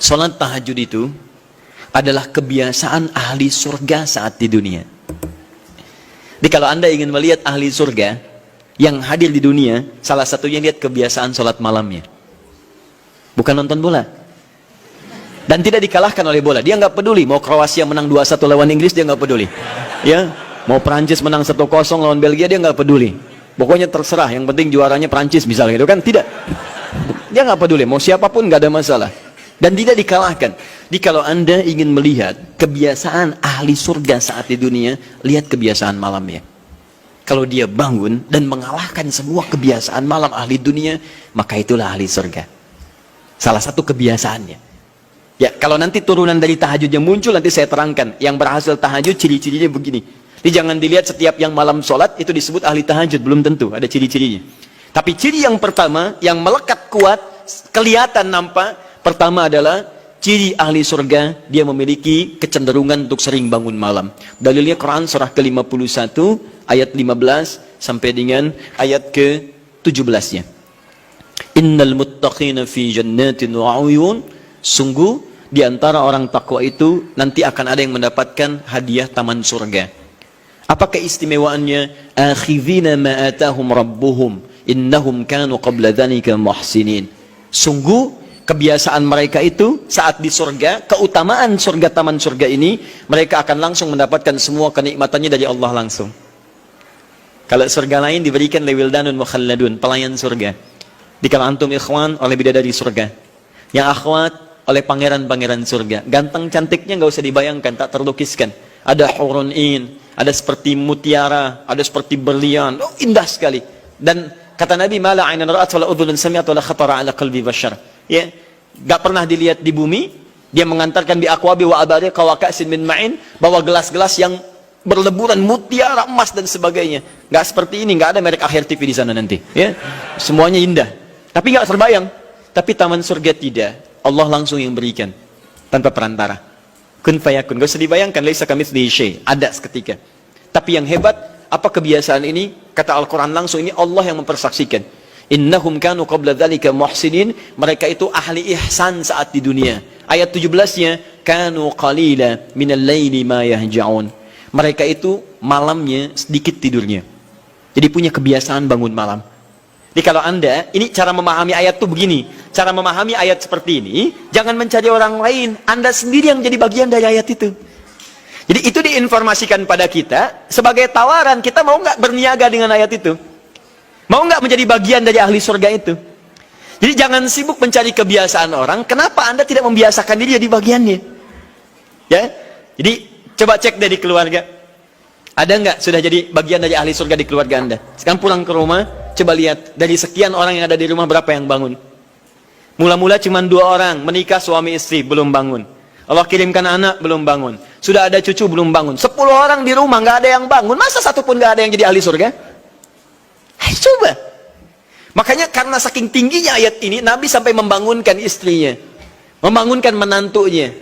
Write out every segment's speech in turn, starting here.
Salat tahajud itu adalah kebiasaan ahli surga saat di dunia. Jadi kalau Anda ingin melihat ahli surga yang hadir di dunia, salah satunya lihat kebiasaan salat malamnya. Bukan nonton bola. Dan tidak dikalahkan oleh bola. Dia nggak peduli mau Kroasia menang 2-1 lawan Inggris, dia nggak peduli. Ya, mau Prancis menang 1-0 lawan Belgia, dia nggak peduli. Pokoknya terserah, yang penting juaranya Prancis misalnya gitu kan. Tidak. Dia nggak peduli, mau siapapun nggak ada masalah. Dan tidak dikalahkan. Jadi kalau Anda ingin melihat kebiasaan ahli surga saat di dunia, lihat kebiasaan malamnya. Kalau dia bangun dan mengalahkan semua kebiasaan malam ahli dunia, maka itulah ahli surga. Salah satu kebiasaannya. Ya, kalau nanti turunan dari tahajud yang muncul, nanti saya terangkan. Yang berhasil tahajud, ciri-cirinya begini. Jadi jangan dilihat setiap yang malam sholat, itu disebut ahli tahajud. Belum tentu, ada ciri-cirinya. Tapi ciri yang pertama, yang melekat kuat, kelihatan nampak, pertama adalah ciri ahli surga, dia memiliki kecenderungan untuk sering bangun malam. Dalilnya Quran surah ke-51 ayat 15 sampai dengan ayat ke-17-nya. Innal muttaqina fi jannatin wa 'uyun. Sungguh di antara orang takwa itu nanti akan ada yang mendapatkan hadiah taman surga. Apa keistimewaannya? Akhidhina ma atahum rabbuhum innahum kanu qabla dzalika muhsinin. Sungguh kebiasaan mereka itu saat di surga, keutamaan surga, taman surga ini, mereka akan langsung mendapatkan semua kenikmatannya dari Allah langsung. Kalau surga lain diberikan lewildanun mukhalladun, pelayan surga. Di kalau antum ikhwan oleh bidadari surga, yang akhwat oleh pangeran-pangeran surga. Ganteng cantiknya nggak usah dibayangkan, tak terlukiskan. Ada hurun in, ada seperti mutiara, ada seperti berlian, oh, indah sekali. Dan kata Nabi, mala ainan ra'at wala udhunun sami'at wala khatara ala qalbi bashar. Ya, gak pernah dilihat di bumi. Dia mengantarkan bi aqwabi wa abariq wa ka'sin min ma'in, bawa gelas-gelas yang berleburan mutiara, emas dan sebagainya. Gak seperti ini, gak ada merek Akhir TV di sana nanti. Ya, semuanya indah. Tapi gak terbayang. Tapi taman surga tidak. Allah langsung yang berikan tanpa perantara. Kun fayakun. Gak usah dibayangkan. Laisa kamitslihi syai'. Ada seketika. Tapi yang hebat, apa kebiasaan ini? Kata Al-Quran langsung, ini Allah yang mempersaksikan. Innahum kanu qabla dzalika muhsinin. Mereka itu ahli ihsan saat di dunia. Ayat 17-nya, kanu qalila minal laili ma yahja'un. Mereka itu malamnya sedikit tidurnya. Jadi punya kebiasaan bangun malam. Jadi kalau Anda, ini cara memahami ayat itu begini. Cara memahami ayat seperti ini, jangan mencari orang lain. Anda sendiri yang jadi bagian dari ayat itu. Jadi itu diinformasikan pada kita sebagai tawaran, kita mau nggak berniaga dengan ayat itu? Mau nggak menjadi bagian dari ahli surga itu? Jadi jangan sibuk mencari kebiasaan orang. Kenapa Anda tidak membiasakan diri jadi bagiannya? Ya, jadi coba cek dari keluarga. Ada nggak sudah jadi bagian dari ahli surga di keluarga Anda? Sekarang pulang ke rumah, coba lihat dari sekian orang yang ada di rumah berapa yang bangun? Mula-mula cuma 2 orang menikah suami istri belum bangun. Allah kirimkan anak belum bangun. Sudah ada cucu belum bangun. 10 orang di rumah nggak ada yang bangun. Masa satu pun nggak ada yang jadi ahli surga? Coba. Makanya karena saking tingginya ayat ini, Nabi sampai membangunkan istrinya, membangunkan menantunya,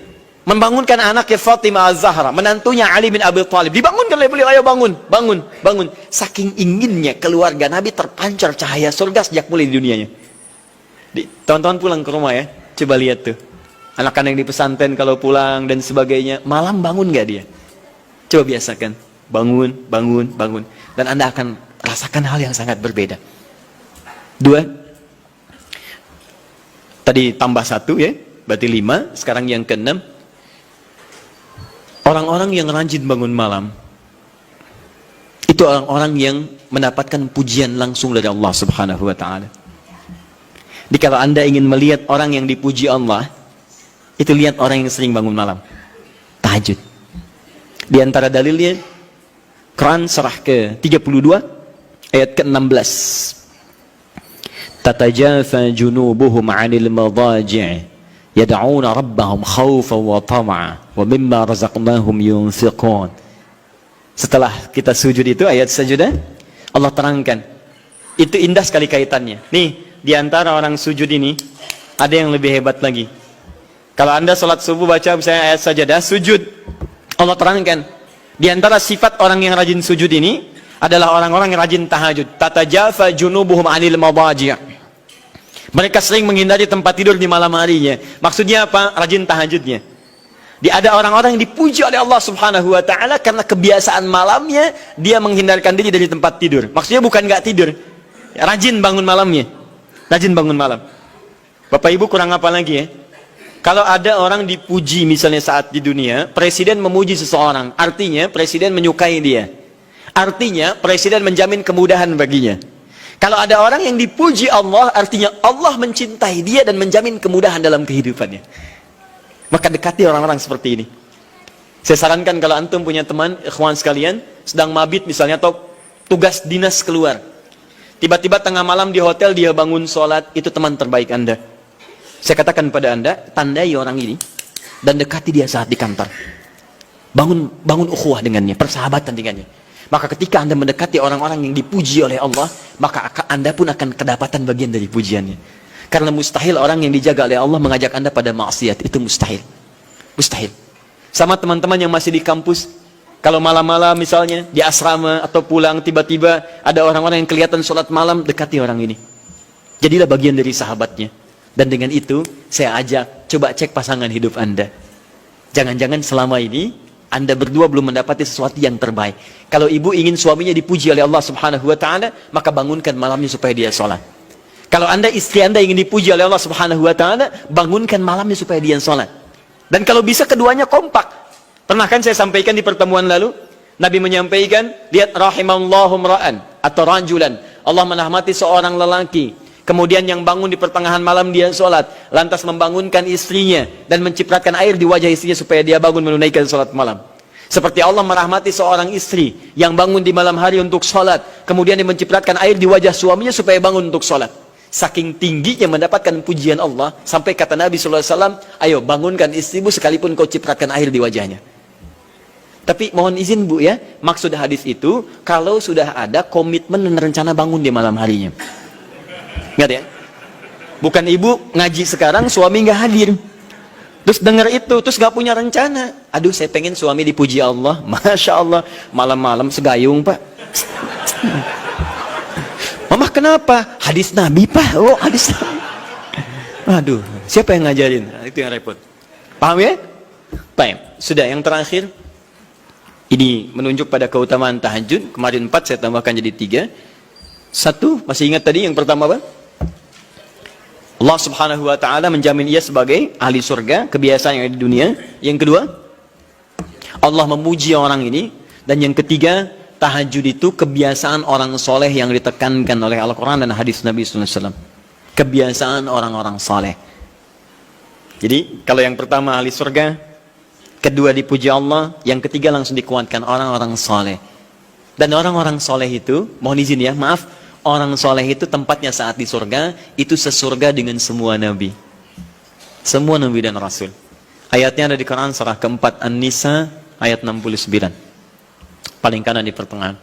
membangunkan anaknya Fatimah Az-Zahra, menantunya Ali bin Abi Thalib. Dibangunkan oleh beliau, ayo bangun, bangun, bangun. Saking inginnya keluarga Nabi terpancar cahaya surga sejak mulai di dunianya. Teman-teman pulang ke rumah ya, coba lihat tuh. Anak-anak yang di pesantren kalau pulang dan sebagainya, malam bangun nggak dia? Coba biasakan, bangun, bangun, bangun. Dan Anda akan rasakan hal yang sangat berbeda. 2. Tadi tambah 1 ya, berarti 5. Sekarang yang ke-6. Orang-orang yang rajin bangun malam, itu orang-orang yang mendapatkan pujian langsung dari Allah Subhanahu wa ta'ala. Jadi kalau Anda ingin melihat orang yang dipuji Allah, itu lihat orang yang sering bangun malam, tahajud. Di antara dalilnya Quran surah ke-32 ayat ke-16. Tatajafa junubuhum 'anil madaji' yad'una rabbahum khaufan wa tama'a wa mimma razaqnahum yunfiqun. Setelah kita sujud itu ayat sajadah, Allah terangkan. Itu indah sekali kaitannya. Nih, di antara orang sujud ini ada yang lebih hebat lagi. Kalau Anda sholat subuh baca misalnya ayat sajadah, sujud, Allah terangkan. Di antara sifat orang yang rajin sujud ini adalah orang-orang yang rajin tahajud. Tatajafa junubuhum 'anil madaji'. Mereka sering menghindari tempat tidur di malam harinya. Maksudnya apa? Rajin tahajudnya. Ada orang-orang yang dipuji oleh Allah Subhanahu wa taala karena kebiasaan malamnya dia menghindarkan diri dari tempat tidur. Maksudnya bukan nggak tidur. Rajin bangun malamnya. Rajin bangun malam. Bapak Ibu kurang apa lagi ya? Kalau ada orang dipuji misalnya saat di dunia, presiden memuji seseorang, artinya presiden menyukai dia. Artinya presiden menjamin kemudahan baginya. Kalau ada orang yang dipuji Allah, artinya Allah mencintai dia dan menjamin kemudahan dalam kehidupannya. Maka dekati orang-orang seperti ini. Saya sarankan kalau antum punya teman, ikhwan sekalian, sedang mabit misalnya atau tugas dinas keluar. Tiba-tiba tengah malam di hotel dia bangun sholat, itu teman terbaik Anda. Saya katakan pada Anda, tandai orang ini dan dekati dia saat di kantor. Bangun ukhuwah dengannya, persahabatan dengannya. Maka ketika Anda mendekati orang-orang yang dipuji oleh Allah, maka Anda pun akan kedapatan bagian dari pujiannya. Karena mustahil orang yang dijaga oleh Allah mengajak Anda pada maksiat. Itu mustahil. Mustahil. Sama teman-teman yang masih di kampus, kalau malam-malam misalnya di asrama atau pulang tiba-tiba ada orang-orang yang kelihatan sholat malam, dekati orang ini. Jadilah bagian dari sahabatnya. Dan dengan itu saya ajak, coba cek pasangan hidup Anda. Jangan-jangan selama ini Anda berdua belum mendapati sesuatu yang terbaik. Kalau ibu ingin suaminya dipuji oleh Allah Subhanahu wa taala, maka bangunkan malamnya supaya dia sholat. Kalau Anda, istri Anda ingin dipuji oleh Allah Subhanahu wa taala, bangunkan malamnya supaya dia sholat. Dan kalau bisa keduanya kompak. Pernah kan saya sampaikan di pertemuan lalu, Nabi menyampaikan, lihat rahimallahu mra'an atau rajulan. Allah merahmati seorang lelaki, kemudian yang bangun di pertengahan malam dia sholat, lantas membangunkan istrinya dan mencipratkan air di wajah istrinya supaya dia bangun menunaikan sholat malam. Seperti Allah merahmati seorang istri yang bangun di malam hari untuk sholat, kemudian dia mencipratkan air di wajah suaminya supaya bangun untuk sholat. Saking tingginya mendapatkan pujian Allah, sampai kata Nabi SAW, ayo bangunkan istrimu sekalipun kau cipratkan air di wajahnya. Tapi mohon izin Bu ya, maksud hadis itu, kalau sudah ada komitmen dan rencana bangun di malam harinya. Ingat ya? Bukan ibu ngaji sekarang, suami nggak hadir. Terus dengar itu, terus nggak punya rencana. Aduh, saya pengen suami dipuji Allah. Masya Allah, malam-malam segayung Pak. Mama kenapa? Hadis Nabi Pak. Oh, hadis Nabi. Aduh, siapa yang ngajarin? Nah, itu yang repot. Paham ya? Baik, sudah yang terakhir. Ini menunjuk pada keutamaan tahajud. Kemarin 4, saya tambahkan jadi 3. 1, masih ingat tadi yang pertama apa? Allah Subhanahu wa taala menjamin ia sebagai ahli surga, kebiasaan yang ada di dunia. Yang kedua, Allah memuji orang ini. Dan yang ketiga, tahajud itu kebiasaan orang soleh yang ditekankan oleh Al-Quran dan hadis Nabi SAW. Kebiasaan orang-orang soleh. Jadi kalau yang pertama ahli surga, kedua dipuji Allah, yang ketiga langsung dikuatkan orang-orang soleh. Dan orang-orang soleh itu, mohon izin ya, maaf, orang soleh itu tempatnya saat di surga, itu sesurga dengan semua nabi. Semua nabi dan rasul. Ayatnya ada di Quran surah keempat An-Nisa ayat 69. Paling kanan di pertengahan.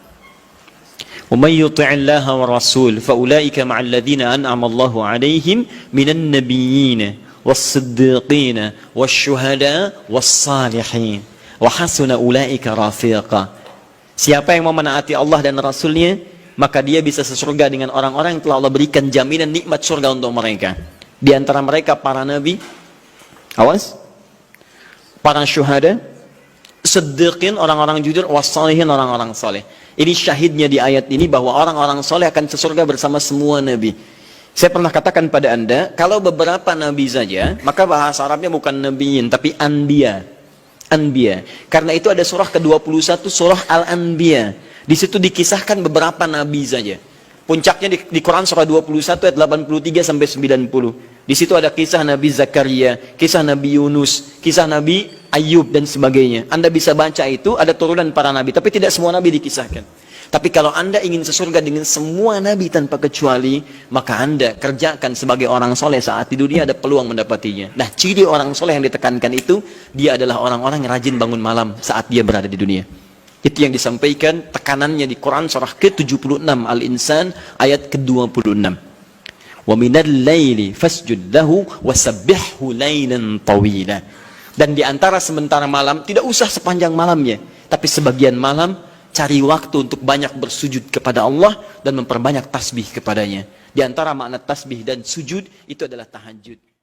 Wa may yuti'illaha wa rasul fa ulaika ma'al ladzina an'ama Allahu 'alaihim minan nabiyyin was-siddiqin wasyuhada was-salihin wa hasuna ulaika rafiqa. Siapa yang mau menaati Allah dan Rasulnya, maka dia bisa sesurga dengan orang-orang yang telah Allah berikan jaminan nikmat surga untuk mereka. Di antara mereka para nabi, awas, para syuhada, siddiqin, orang-orang jujur, wassalihin, orang-orang soleh. Ini syahidnya di ayat ini bahwa orang-orang soleh akan sesurga bersama semua nabi. Saya pernah katakan pada Anda, kalau beberapa nabi saja, maka bahasa Arabnya bukan nabiyin, tapi anbiya. Anbiya. Karena itu ada surah ke-21, surah Al-Anbiya. Di situ dikisahkan beberapa nabi saja. Puncaknya di Quran surah 21 ayat 83 sampai 90. Di situ ada kisah Nabi Zakaria, kisah Nabi Yunus, kisah Nabi Ayub dan sebagainya. Anda bisa baca itu, ada turunan para nabi, tapi tidak semua nabi dikisahkan. Tapi kalau Anda ingin sesurga dengan semua nabi tanpa kecuali, maka Anda kerjakan sebagai orang soleh saat di dunia, ada peluang mendapatinya. Nah, ciri orang soleh yang ditekankan itu, dia adalah orang-orang yang rajin bangun malam saat dia berada di dunia. Itu yang disampaikan tekanannya di Quran surah ke-76 Al-Insan ayat ke-26. Wa minal laili fasjud lahu wasabbihhu lailan tawila. Dan di antara sementara malam, tidak usah sepanjang malamnya, tapi sebagian malam cari waktu untuk banyak bersujud kepada Allah dan memperbanyak tasbih kepadanya. Di antara makna tasbih dan sujud itu adalah tahajud.